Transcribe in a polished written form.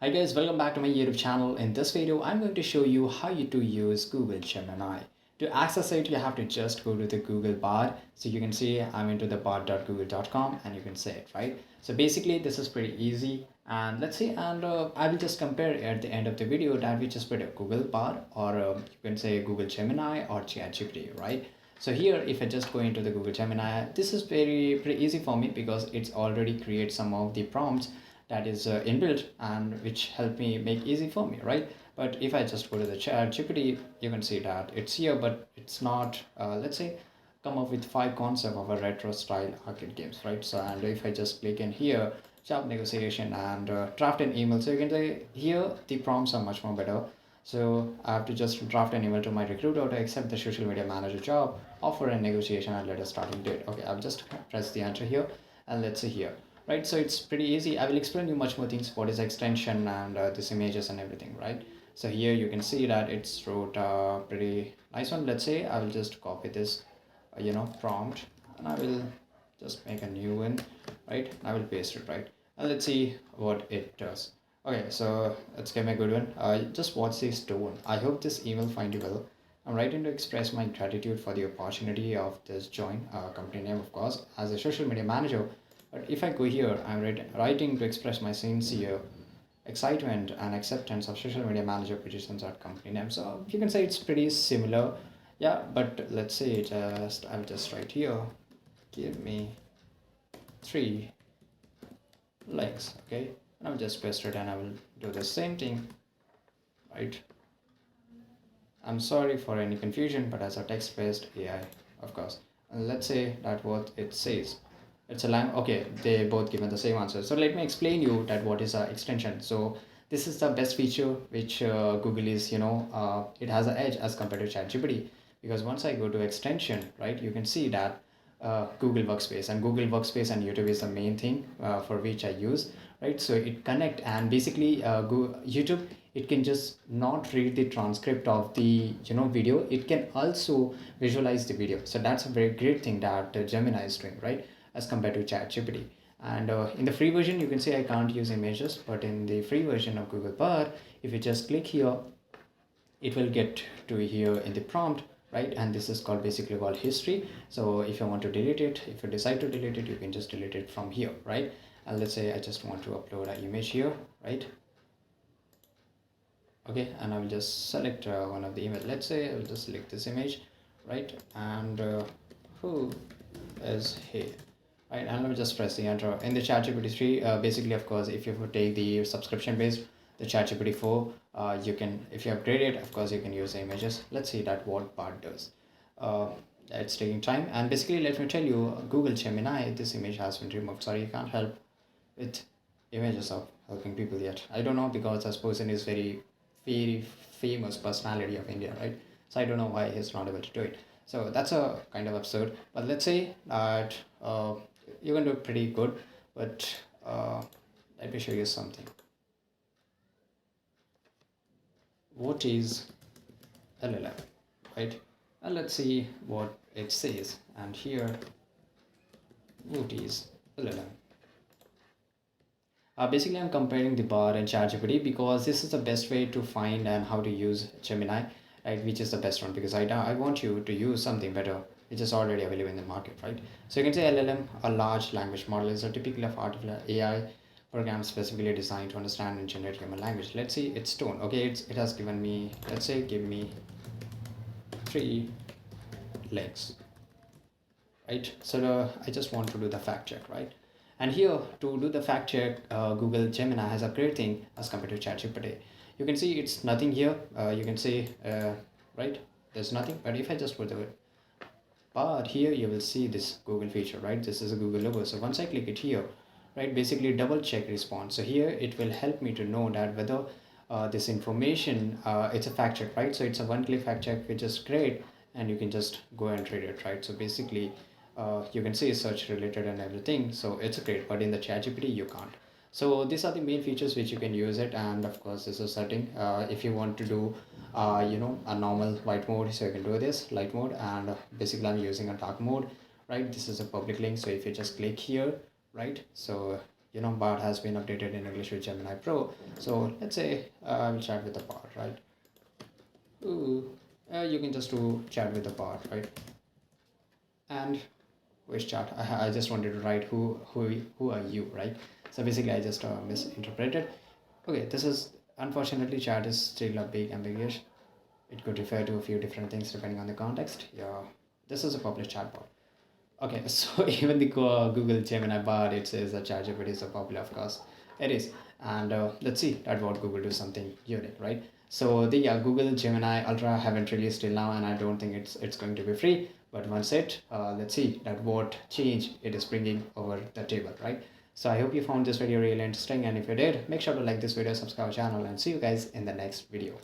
Hi guys, welcome back to my YouTube channel. In this video, I'm going to show you how to use Google Gemini. To access it, you have to just go to the Google bar. So you can see I'm into the bar.google.com and you can see it, right? So basically, this is pretty easy. And let's see, I will just compare at the end of the video that we just put a Google bar or you can say Google Gemini or ChatGPT, right? So here, if I just go into the Google Gemini, this is pretty easy for me because it's already create some of the prompts that is inbuilt and which help me make easy for me, right? But if I just go to the chat GPT, you can see that it's here, but it's not, let's say, come up with 5 concepts of a retro style arcade games, right? So, and if I just click in here, job negotiation and draft an email, so you can say here the prompts are much more better. So I have to just draft an email to my recruiter to accept the social media manager job, offer a negotiation and let a starting date. Okay, I'll just press the enter here and let's see here, right? So it's pretty easy. I will explain you much more things, what is extension and this images and everything, right? So here you can see that it's wrote a pretty nice one. Let's say I will just copy this prompt and I will just make a new one, right? I will paste it, right? And let's see what it does. Okay, so let's get a good one. Just watch this tone. I hope this email find you well. I'm writing to express my gratitude for the opportunity of this join company name, of course, as a social media manager. But if I go here, I'm writing to express my sincere excitement and acceptance of social media manager positions at company name. So you can say it's pretty similar. Yeah, but let's say I'll just write here, give me 3 links, okay? And I'll just paste it and I will do the same thing, right? I'm sorry for any confusion, but as a text-based AI, of course. And let's say that what it says. It's a language. Okay, they both given the same answer. So let me explain you that what is a extension. So this is the best feature which Google is, it has an edge as compared to ChatGPT. Because once I go to extension, right, you can see that Google Workspace and Google Workspace and YouTube is the main thing for which I use, right? So it connect and basically YouTube, it can just not read the transcript of the video, it can also visualize the video. So that's a very great thing that Gemini is doing, right, as compared to ChatGPT. And in the free version, you can say I can't use images, but in the free version of Google Bar, if you just click here, it will get to here in the prompt, right? And this is called basically called history. So if you want to delete it, if you decide to delete it, you can just delete it from here, right? And let's say I just want to upload an image here, right? Okay, and I will just select one of the image. Let's say I will just select this image, right? And who is he, right? And let me just press the enter. In the ChatGPT 3, basically, of course, if you take the subscription based, the ChatGPT 4, you can, if you upgrade it, of course, you can use the images. Let's see that what part does. It's taking time, and basically, let me tell you, Google Gemini, this image has been removed. Sorry, you can't help with images of helping people yet. I don't know, because this person is very famous personality of India, right? So I don't know why he's not able to do it. So that's a kind of absurd. But let's say that you can do pretty good. But let me show you something. What is LLM, right? And let's see what it says. And here, what is LLM? Basically, I'm comparing the bar and ChatGPT because this is the best way to find and how to use Gemini, right? Which is the best one, because I want you to use something better which is already available in the market, right? So you can say LLM, a large language model, is a typical of artificial AI program specifically designed to understand and generate human language. Let's see its tone. Okay, it has given me, let's say, give me 3 legs, right? So I just want to do the fact check, right? And here to do the fact check, Google Gemini has a great thing as compared to ChatGPT. You can see it's nothing here. You can see, right, there's nothing. But if I just put the but here you will see this Google feature, right? This is a Google logo. So once I click it here, right, basically double check response. So here it will help me to know that whether this information, it's a fact check, right? So it's a one-click fact check, which is great, and you can just go and read it, right? So basically, you can see search related and everything. So it's great, but in the ChatGPT you can't. So these are the main features which you can use it, and of course this is setting. If you want to do a normal white mode, so you can do this light mode, and basically I'm using a dark mode, right? This is a public link, so if you just click here, right, so bot has been updated in English with Gemini Pro. So let's say I will chat with the bot, right? Ooh, you can just do chat with the bot, right? And which chat? I just wanted to write who are you, right? So basically I just misinterpreted. Okay, this is unfortunately chat is still a big ambiguous. It could refer to a few different things depending on the context. Yeah, this is a published chatbot. Okay, so even the Google Gemini bot, it says that ChatGPT is so popular, of course. It is. And let's see that what Google do something unique, right? So the Google Gemini Ultra haven't released till now, and I don't think it's going to be free. But once let's see that what change it is bringing over the table, right? So I hope you found this video really interesting, and if you did, make sure to like this video, subscribe our channel, and see you guys in the next video.